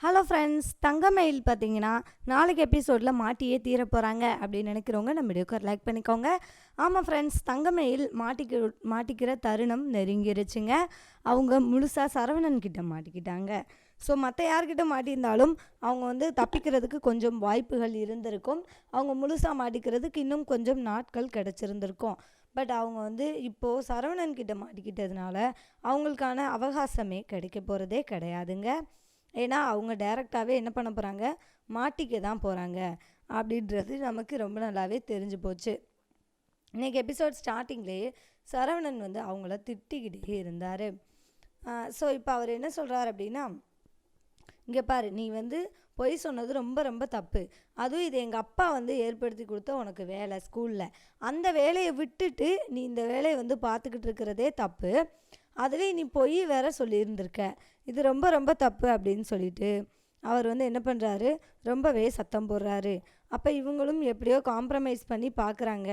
Hello friends, தங்கமயில் பார்த்தீங்கன்னா நாளைக்கு எபிசோடில் மாட்டியே தீர போகிறாங்க அப்படின்னு நினைக்கிறவங்க நம்ம வீடியோக்கு லைக் பண்ணிக்கோங்க. ஆமாம் ஃப்ரெண்ட்ஸ், தங்கமயில் மாட்டிக்கிற தருணம் நெருங்கிருச்சுங்க. அவங்க முழுசாக சரவணன் கிட்ட மாட்டிக்கிட்டாங்க. ஸோ மற்ற யார்கிட்ட மாட்டியிருந்தாலும் அவங்க தப்பிக்கிறதுக்கு கொஞ்சம் வாய்ப்புகள் இருந்திருக்கும். அவங்க முழுசாக மாட்டிக்கிறதுக்கு இன்னும் கொஞ்சம் நாட்கள் கிடச்சிருந்திருக்கும். பட் அவங்க இப்போது சரவணன் கிட்ட மாட்டிக்கிட்டதுனால அவங்களுக்கான அவகாசமே கிடைக்க போகிறதே கிடையாதுங்க. ஏன்னா அவங்க டைரெக்டாகவே என்ன பண்ண போகிறாங்க, மாட்டிக்க தான் போகிறாங்க அப்படின்றது நமக்கு ரொம்ப நல்லாவே தெரிஞ்சு போச்சு. இன்றைக்கி எபிசோட் ஸ்டார்டிங்லேயே சரவணன் அவங்கள திட்டிக்கிட்டே இருந்தார். ஸோ இப்போ அவர் என்ன சொல்கிறார் அப்படின்னா, இங்கே பாரு, நீ பொய் சொன்னது ரொம்ப ரொம்ப தப்பு. அதுவும் இது எங்கள் அப்பா ஏற்படுத்தி கொடுத்த உனக்கு வேலை ஸ்கூலில். அந்த வேலையை விட்டுட்டு நீ இந்த வேலையை பார்த்துக்கிட்டு இருக்கிறதே தப்பு. அதுலேயும் நீ பொய் வேற சொல்லியிருந்திருக்க. இது ரொம்ப ரொம்ப தப்பு அப்படின்னு சொல்லிட்டு அவர் என்ன பண்ணுறாரு, ரொம்பவே சத்தம் போடுறாரு. அப்போ இவங்களும் எப்படியோ காம்ப்ரமைஸ் பண்ணி பார்க்குறாங்க.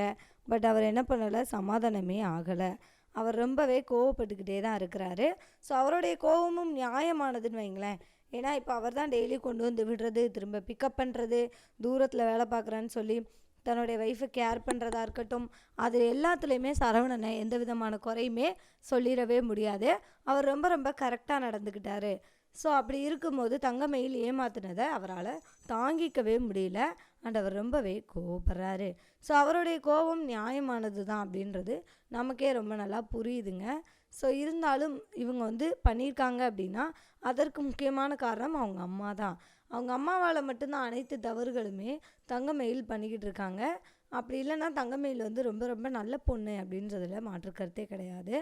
பட் அவர் என்ன பண்ணலை, சமாதானமே ஆகலை. அவர் ரொம்பவே கோவப்பட்டுக்கிட்டே தான் இருக்கிறாரு. ஸோ அவருடைய கோபமும் நியாயமானதுன்னு வைங்களேன். ஏன்னா இப்போ அவர் தான் டெய்லி கொண்டு விடுறது, திரும்ப பிக்கப் பண்ணுறது, தூரத்தில் வேலை பார்க்குறான்னு சொல்லி தன்னுடைய ஒய்ஃபை கேர் பண்ணுறதா இருக்கட்டும், அது எல்லாத்துலேயுமே சரவணனை எந்த விதமான குறையுமே சொல்லிடவே முடியாது. அவர் ரொம்ப ரொம்ப கரெக்டாக நடந்துக்கிட்டாரு. ஸோ அப்படி இருக்கும்போது தங்கமயில் ஏமாத்தினதை அவரால் தாங்கிக்கவே முடியல. அண்ட் அவர் ரொம்பவே கோவப்படுறாரு. ஸோ அவருடைய கோபம் நியாயமானது தான் அப்படின்றது நமக்கே ரொம்ப நல்லா புரியுதுங்க. ஸோ இருந்தாலும் இவங்க பண்ணியிருக்காங்க அப்படின்னா அதற்கு முக்கியமான காரணம் அவங்க அம்மா தான். அவங்க அம்மாவால் மட்டும்தான் அனைத்து தவறுகளுமே தங்கமயில் பண்ணிக்கிட்டு இருக்காங்க. அப்படி இல்லைன்னா தங்கமயில் ரொம்ப ரொம்ப நல்ல பொண்ணு அப்படின்றதுல மாற்று கருத்தே கிடையாது.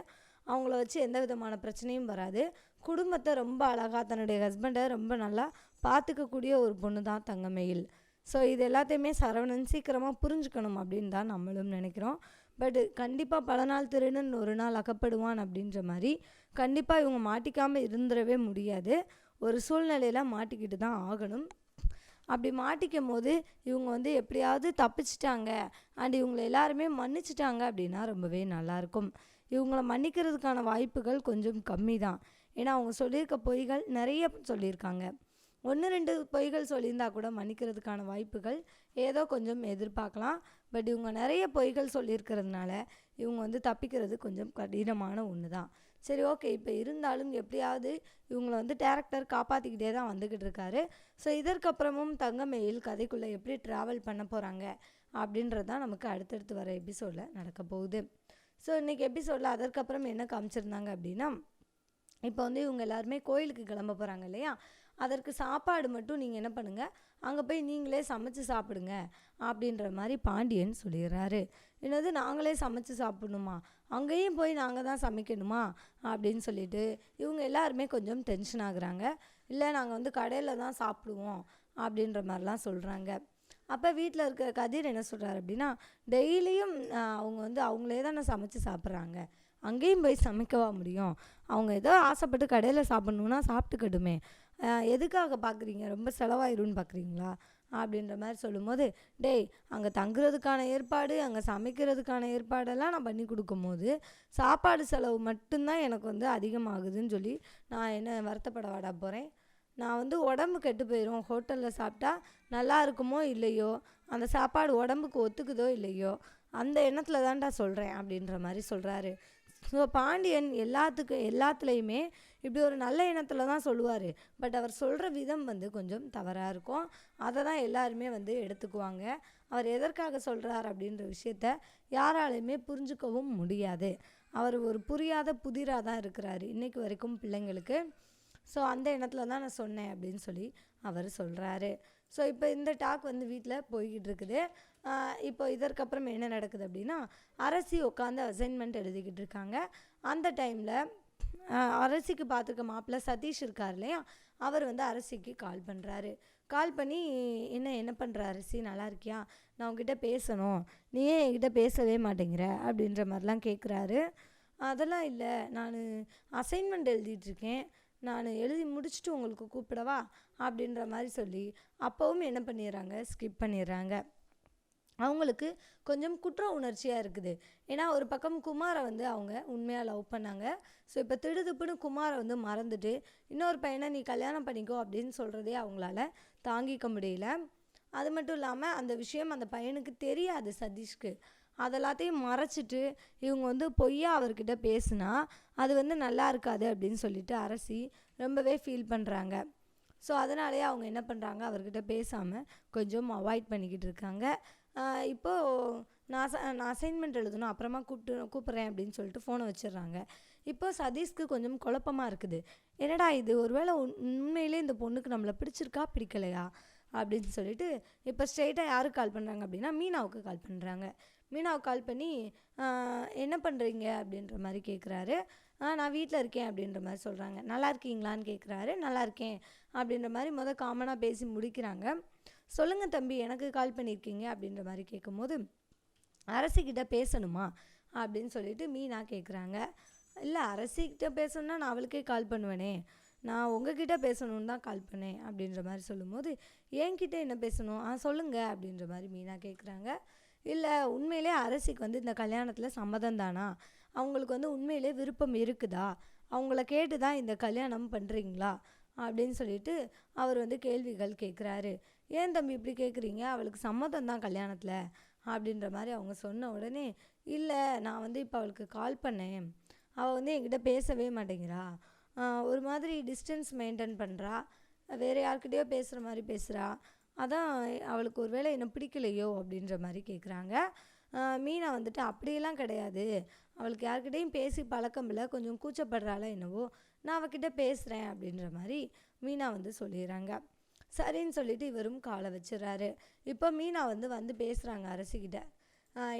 அவங்கள வச்சு எந்த விதமான பிரச்சனையும் வராது. குடும்பத்தை ரொம்ப அழகாக, தன்னுடைய ஹஸ்பண்டை ரொம்ப நல்லா பார்த்துக்கக்கூடிய ஒரு பொண்ணு தான் தங்கமயில். ஸோ இது எல்லாத்தையுமே சரவணன் சீக்கிரமாக புரிஞ்சுக்கணும் அப்படின்னு தான் நம்மளும் நினைக்கிறோம். பட் கண்டிப்பாக பல நாள் திருடன் ஒரு நாள் அகப்படுவான் அப்படின்ற மாதிரி கண்டிப்பாக இவங்க மாட்டிக்காமல் இருந்துடவே முடியாது. ஒரு சூழ்நிலையில் மாட்டிக்கிட்டு தான் ஆகணும். அப்படி மாட்டிக்கும் போது இவங்க எப்படியாவது தப்பிச்சிட்டாங்க அண்ட் இவங்களை எல்லாருமே மன்னிச்சிட்டாங்க அப்படின்னா ரொம்பவே நல்லாயிருக்கும். இவங்கள மன்னிக்கிறதுக்கான வாய்ப்புகள் கொஞ்சம் கம்மி தான். ஏன்னா அவங்க சொல்லியிருக்க பொய்கள் நிறைய சொல்லியிருக்காங்க. 1-2 பொய்கள் சொல்லியிருந்தா கூட மன்னிக்கிறதுக்கான வாய்ப்புகள் ஏதோ கொஞ்சம் எதிர்பார்க்கலாம். பட் இவங்க நிறைய பொய்கள் சொல்லியிருக்கிறதுனால இவங்க தப்பிக்கிறது கொஞ்சம் கடினமான ஒன்று தான். சரி, ஓகே. இப்போ இருந்தாலும் எப்படியாவது இவங்களை டேரக்டர் காப்பாற்றிக்கிட்டே தான் வந்துக்கிட்டு இருக்காரு. ஸோ இதற்கப்புறமும் தங்கமயில் கதைக்குள்ளே எப்படி ட்ராவல் பண்ண போகிறாங்க அப்படின்றது தான் நமக்கு அடுத்தடுத்து வர எபிசோடில் நடக்க போகுது. ஸோ இன்றைக்கி எபிசோடில் அதற்கப்புறம் என்ன காமிச்சிருந்தாங்க அப்படின்னா, இப்போ இவங்க எல்லாருமே கோயிலுக்கு கிளம்ப போகிறாங்க இல்லையா, அதற்கு சாப்பாடு மட்டும் நீங்கள் என்ன பண்ணுங்கள், அங்கே போய் நீங்களே சமைச்சு சாப்பிடுங்க அப்படின்ற மாதிரி பாண்டியன் சொல்லிடுறாரு. என்னது, நாங்களே சமைச்சு சாப்பிடணுமா, அங்கேயும் போய் நாங்கள் தான் சமைக்கணுமா அப்படின்னு சொல்லிட்டு இவங்க எல்லாருமே கொஞ்சம் டென்ஷன் ஆகுறாங்க. இல்லை, நாங்கள் கடையில் தான் சாப்பிடுவோம் அப்படின்ற மாதிரிலாம் சொல்கிறாங்க. அப்போ வீட்டில் இருக்க கதிர் என்ன சொல்கிறாரு அப்படின்னா, டெய்லியும் அவங்க அவங்களே தானே சமைச்சு சாப்பிட்றாங்க, அங்கேயும் போய் சமைக்கவா முடியும், அவங்க ஏதோ ஆசைப்பட்டு கடையில் சாப்பிட்ணுன்னா சாப்பிட்டுக்கட்டுமே, எதுக்காக பார்க்குறீங்க, ரொம்ப செலவாயிரும்னு பார்க்குறீங்களா அப்படின்ற மாதிரி சொல்லும்போது, டேய், அங்கே தங்குறதுக்கான ஏற்பாடு, அங்கே சமைக்கிறதுக்கான ஏற்பாடெல்லாம் நான் பண்ணி கொடுக்கும்போது சாப்பாடு செலவு மட்டும்தான் எனக்கு அதிகமாகுதுன்னு சொல்லி நான் என்ன வருத்தப்பட வாடா போகிறேன். நான் உடம்பு கெட்டு போயிடும், ஹோட்டலில் சாப்பிட்டா நல்லா இருக்குமோ இல்லையோ, அந்த சாப்பாடு உடம்புக்கு ஒத்துக்குதோ இல்லையோ, அந்த எண்ணத்தில் தான்டா சொல்கிறேன் அப்படின்ற மாதிரி சொல்கிறாரு. ஸோ பாண்டியன் எல்லாத்துலேயுமே இப்படி ஒரு நல்ல எண்ணத்தில் தான் சொல்லுவார். பட் அவர் சொல்கிற விதம் கொஞ்சம் தவறாக இருக்கும். அதை தான் எல்லாருமே எடுத்துக்குவாங்க. அவர் எதற்காக சொல்கிறார் அப்படின்ற விஷயத்த யாராலையுமே புரிஞ்சுக்கவும் முடியாது. அவர் ஒரு புரியாத புதிராக தான் இருக்கிறாரு இன்றைக்கு வரைக்கும் பிள்ளைங்களுக்கு. ஸோ அந்த எண்ணத்தில் தான் நான் சொன்னேன் அப்படின்னு சொல்லி அவர் சொல்கிறாரு. ஸோ இப்போ இந்த டாக் வீட்டில் போய்கிட்டு இருக்குது. இப்போ இதற்கப்புறம் என்ன நடக்குது அப்படின்னா, அரசி உட்காந்து அசைன்மெண்ட் எழுதிக்கிட்டு இருக்காங்க. அந்த டைமில் அரசிக்கு பார்த்துருக்க மாப்பிள்ளை சதீஷ் இருக்கார் இல்லையா, அவர் அரசிக்கு கால் பண்ணுறாரு. கால் பண்ணி, என்ன பண்ணுற அரசி, நல்லா இருக்கியா, நான் உங்ககிட்ட பேசணும், நீ ஏன் என்கிட்ட பேசவே மாட்டேங்கிற அப்படின்ற மாதிரிலாம் கேட்குறாரு. அதெல்லாம் இல்லை, நான் அசைன்மெண்ட் எழுதிட்டுருக்கேன், நான் எழுதி முடிச்சுட்டு உங்களுக்கு கூப்பிடவா அப்படின்ற மாதிரி சொல்லி அப்போவும் என்ன பண்ணிடுறாங்க, ஸ்கிப் பண்ணிடுறாங்க. அவங்களுக்கு கொஞ்சம் குற்ற உணர்ச்சியாக இருக்குது. ஏன்னா ஒரு பக்கம் குமாரை வந்து அவங்க உண்மையாக லவ் பண்ணாங்க. ஸோ இப்போ திடுதிப்புன்னு குமாரை வந்து மறந்துட்டு இன்னொரு பையனை நீ கல்யாணம் பண்ணிக்கோ அப்படின்னு சொல்கிறதே அவங்களால தாங்கிக்க முடியல. அது மட்டும் இல்லாமல் அந்த விஷயம் அந்த பையனுக்கு தெரியாது சதீஷ்க்கு. அதெல்லாத்தையும் மறைச்சிட்டு இவங்க வந்து பொய்யா அவர்கிட்ட பேசுனா அது வந்து நல்லா இருக்காது அப்படின்னு சொல்லிட்டு அரசி ரொம்பவே ஃபீல் பண்ணுறாங்க. ஸோ அதனாலேயே அவங்க என்ன பண்ணுறாங்க, அவர்கிட்ட பேசாமல் கொஞ்சம் அவாய்ட் பண்ணிக்கிட்டு இருக்காங்க. இப்போது நான் அசைன்மெண்ட் எழுதணும், அப்புறமா கூப்பிட்றேன் அப்படின்னு சொல்லிட்டு ஃபோனை வச்சிடுறாங்க. இப்போ சதீஷ்க்கு கொஞ்சம் குழப்பமாக இருக்குது. என்னடா இது, ஒருவேளை உண்மையிலே இந்த பொண்ணுக்கு நம்மளை பிடிச்சிருக்கா பிடிக்கலையா அப்படின்னு சொல்லிட்டு இப்போ ஸ்ட்ரெயிட்டாக யாருக்கு கால் பண்ணுறாங்க அப்படின்னா மீனாவுக்கு கால் பண்ணுறாங்க. மீனாவுக்கு கால் பண்ணி என்ன பண்ணுறீங்க அப்படின்ற மாதிரி கேட்குறாரு. நான் வீட்டில் இருக்கேன் அப்படின்ற மாதிரி சொல்கிறாங்க. நல்லா இருக்கீங்களான்னு கேட்குறாரு. நல்லா இருக்கேன் அப்படின்ற மாதிரி காமனாக பேசி முடிக்கிறாங்க. சொல்லுங்கள் தம்பி, எனக்கு கால் பண்ணியிருக்கீங்க அப்படின்ற மாதிரி கேட்கும்போது அரசிக்கிட்ட பேசணுமா அப்படின்னு சொல்லிட்டு மீனா கேட்குறாங்க. இல்லை, அரசிக்கிட்ட பேசணுன்னா நான் அவளுக்கே கால் பண்ணுவேனே, நான் உங்ககிட்ட பேசணுன்னு தான் கால் பண்ணேன் அப்படின்ற மாதிரி சொல்லும்போது என்கிட்ட என்ன பேசணும், சொல்லுங்கள் அப்படின்ற மாதிரி மீனா கேட்குறாங்க. இல்லை, உண்மையிலே அரசிக்கு வந்து இந்த கல்யாணத்தில் சம்மதம் தானா, அவங்களுக்கு வந்து உண்மையிலே விருப்பம் இருக்குதா, அவங்கள கேட்டு தான் இந்த கல்யாணம் பண்ணுறீங்களா அப்படின்னு சொல்லிட்டு அவர் வந்து கேள்விகள் கேட்குறாரு. ஏன் தம்பி இப்படி கேட்குறீங்க, அவளுக்கு சம்மதம் தான் கல்யாணத்தில் அப்படின்ற மாதிரி அவங்க சொன்ன உடனே, இல்லை நான் வந்து இப்போ அவளுக்கு கால் பண்ணேன், அவள் வந்து என்கிட்ட பேசவே மாட்டேங்கிறா, ஒரு மாதிரி டிஸ்டன்ஸ் மெயின்டைன் பண்ணுறா, வேறு யார்கிட்டயோ பேசுகிற மாதிரி பேசுகிறா, அதான் அவளுக்கு ஒரு வேளை என்ன பிடிக்கலையோ அப்படின்ற மாதிரி கேட்குறாங்க. மீனா வந்துட்டு அப்படியெல்லாம் கிடையாது, அவளுக்கு யார்கிட்டையும் பேசி பழக்கம் இல்லை, கொஞ்சம் கூச்சப்படுறாளோ என்னவோ, நான் அவகிட்ட பேசுகிறேன் அப்படின்ற மாதிரி மீனா வந்து சொல்லிடுறாங்க. சரின்னு சொல்லிட்டு இவரும் காலை வச்சிடறாரு. இப்போ மீனா வந்து பேசுகிறாங்க அரசிக்கிட்ட.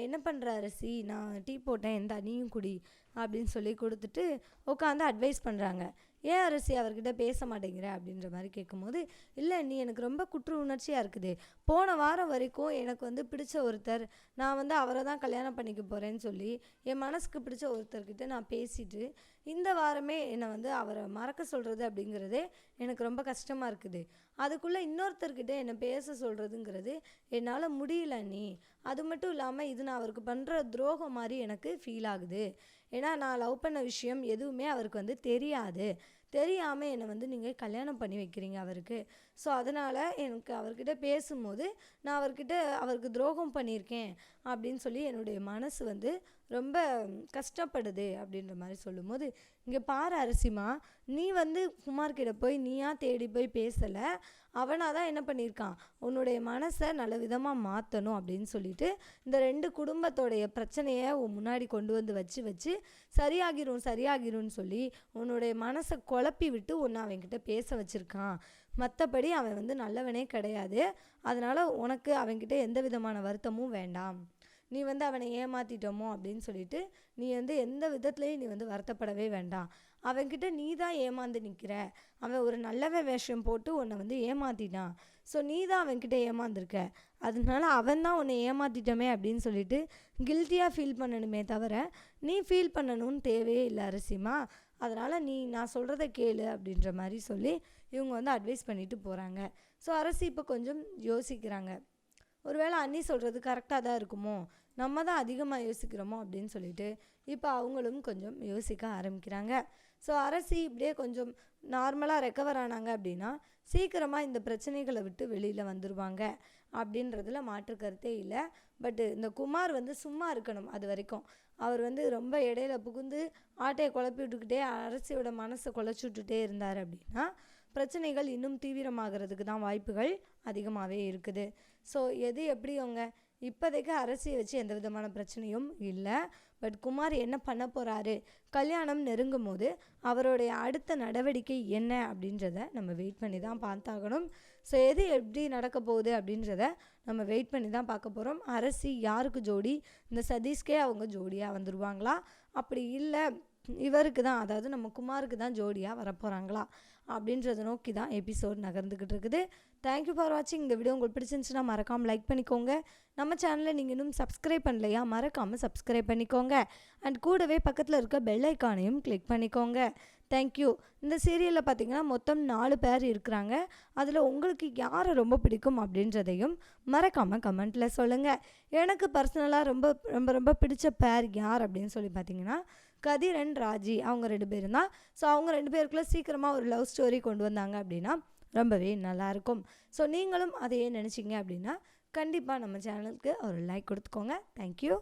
என்ன பண்ணுற அரசி, நான் டீ போட்டேன், இந்த நீயும் குடி அப்படின்னு சொல்லி கொடுத்துட்டு உட்காந்து அட்வைஸ் பண்ணுறாங்க. ஏன் அரசி அவர்கிட்ட பேச மாட்டேங்கிற அப்படின்ற மாதிரி கேட்கும்போது, இல்லை நீ எனக்கு ரொம்ப குற்ற உணர்ச்சியாக இருக்குது, போன வாரம் வரைக்கும் எனக்கு வந்து பிடிச்ச ஒருத்தர், நான் வந்து அவரை தான் கல்யாணம் பண்ணிக்க போகிறேன்னு சொல்லி என் மனசுக்கு பிடிச்ச ஒருத்தர்கிட்ட நான் பேசிட்டு இந்த வாரமே என்னை வந்து அவரை மறக்க சொல்கிறது அப்படிங்கிறதே எனக்கு ரொம்ப கஷ்டமாக இருக்குது, அதுக்குள்ளே இன்னொருத்தர்கிட்ட என்னை பேச சொல்கிறதுங்கிறது என்னால் முடியல நீ, அது மட்டும் இல்லாமல் இது நான் அவருக்கு பண்ணுற துரோகம் மாதிரி எனக்கு ஃபீல் ஆகுது, ஏன்னா நான் லவ் பண்ண விஷயம் எதுவுமே அவருக்கு வந்து தெரியாமல் என்னை வந்து நீங்கள் கல்யாணம் பண்ணி வைக்கிறீங்க அவருக்கு, ஸோ அதனால் எனக்கு அவர்கிட்ட பேசும்போது நான் அவருக்கு துரோகம் பண்ணியிருக்கேன் அப்படின்னு சொல்லி என்னுடைய மனசு வந்து ரொம்ப கஷ்டப்படுது அப்படின்ற மாதிரி சொல்லும்போது, இங்கே பாரு அரசிமா, நீ வந்து குமார்கிட்ட போய் நீயா தேடி போய் பேசலை, அவனாக தான் என்ன பண்ணியிருக்கான், உன்னுடைய மனசை நல்ல விதமாக மாற்றணும் அப்படின்னு சொல்லிட்டு இந்த 2 குடும்பத்தோடைய பிரச்சனையை முன்னாடி கொண்டு வந்து வச்சு சரியாகிரும்னு சொல்லி உன்னுடைய மனசை குழப்பி விட்டு ஒன்று அவன்கிட்ட பேச வச்சுருக்கான், மற்றபடி அவன் வந்து நல்லவனே கிடையாது, அதனால் உனக்கு அவன்கிட்ட எந்த விதமான வருத்தமும் வேண்டாம், நீ வந்து அவனை ஏமாற்றிட்டோமோ அப்படின்னு சொல்லிட்டு நீ வந்து எந்த விதத்துலேயும் நீ வந்து வருத்தப்படவே வேண்டாம், அவன்கிட்ட நீ தான் ஏமாந்து நிற்கிற, அவன் ஒரு நல்ல வேஷம் போட்டு உன்னை வந்து ஏமாற்றிட்டான், ஸோ நீ தான் அவன்கிட்ட ஏமாந்துருக்க, அதனால அவன் தான் உன்னை ஏமாற்றிட்டோமே அப்படின்னு சொல்லிட்டு கில்ட்டியாக ஃபீல் பண்ணணுமே தவிர நீ ஃபீல் பண்ணணும்னு தேவையே இல்லை அரசிமா, அதனால் நான் சொல்கிறத கேளு அப்படின்ற மாதிரி சொல்லி இவங்க வந்து அட்வைஸ் பண்ணிட்டு போகிறாங்க. ஸோ அரசி இப்போ கொஞ்சம் யோசிக்கிறாங்க, ஒருவேளை அண்ணி சொல்கிறது கரெக்டாக தான் இருக்குமோ, நம்ம தான் அதிகமாக யோசிக்கிறோமோ அப்படின்னு சொல்லிட்டு இப்போ அவங்களும் கொஞ்சம் யோசிக்க ஆரம்பிக்கிறாங்க. ஸோ அரசி இப்படியே கொஞ்சம் நார்மலாக ரெக்கவர் ஆனாங்க அப்படின்னா சீக்கிரமாக இந்த பிரச்சனைகளை விட்டு வெளியில் வந்துடுவாங்க அப்படின்றதுல மாற்று கருத்தே இல்லை. பட்டு இந்த குமார் வந்து சும்மா இருக்கணும், அது வரைக்கும் அவர் வந்து ரொம்ப இடையில புகுந்து ஆட்டையை குழப்பி விட்டுக்கிட்டே அரசியோட மனசை குழச்சி விட்டுட்டே இருந்தார் அப்படின்னா பிரச்சனைகள் இன்னும் தீவிரமாகிறதுக்கு தான் வாய்ப்புகள் அதிகமாகவே இருக்குது. ஸோ எது எப்படி அவங்க இப்போதைக்கு அரசியை வச்சு எந்த விதமான பிரச்சனையும் இல்லை. பட் குமார் என்ன பண்ண போகிறாரு, கல்யாணம் நெருங்கும் போது அவருடைய அடுத்த நடவடிக்கை என்ன அப்படின்றத நம்ம வெயிட் பண்ணி தான் பார்த்தாகணும். ஸோ எது எப்படி நடக்க போகுது அப்படின்றத நம்ம வெயிட் பண்ணி தான் பார்க்க போகிறோம். அரசி யாருக்கு ஜோடி, இந்த சதீஷ்கே அவங்க ஜோடியாக வந்துடுவாங்களா, அப்படி இல்லை இவருக்கு தான், அதாவது நம்ம குமாருக்கு தான் ஜோடியாக வரப்போகிறாங்களா அப்படின்றத நோக்கி தான் எபிசோட் நகர்ந்துக்கிட்டு இருக்குது. தேங்க்யூ ஃபார் வாட்சிங். இந்த வீடியோ உங்களுக்கு பிடிச்சிருந்துச்சுன்னா மறக்காமல் லைக் பண்ணிக்கோங்க. நம்ம சேனலை நீங்கள் இன்னும் சப்ஸ்கிரைப் பண்ணலையா, மறக்காமல் சப்ஸ்கிரைப் பண்ணிக்கோங்க. அண்ட் கூடவே பக்கத்தில் இருக்க பெல் ஐக்கானையும் கிளிக் பண்ணிக்கோங்க. தேங்க்யூ. இந்த சீரியலில் பார்த்தீங்கன்னா மொத்தம் 4 பேர் இருக்கிறாங்க. அதில் உங்களுக்கு யாரை ரொம்ப பிடிக்கும் அப்படின்றதையும் மறக்காமல் கமெண்ட்டில் சொல்லுங்கள். எனக்கு பர்சனலாக ரொம்ப ரொம்ப ரொம்ப பிடிச்ச பேர் யார் அப்படின்னு சொல்லி பார்த்தீங்கன்னா கதிர் அண்ட் ராஜி, அவங்க 2 பேரும் தான். ஸோ அவங்க 2 பேருக்குள்ளே சீக்கிரமாக ஒரு லவ் ஸ்டோரி கொண்டு வந்தாங்க அப்படின்னா ரொம்பவே நல்லாயிருக்கும். ஸோ நீங்களும் அதையே நினச்சிங்க அப்படின்னா கண்டிப்பாக நம்ம சேனலுக்கு ஒரு லைக் கொடுத்துக்கோங்க. தேங்க்யூ.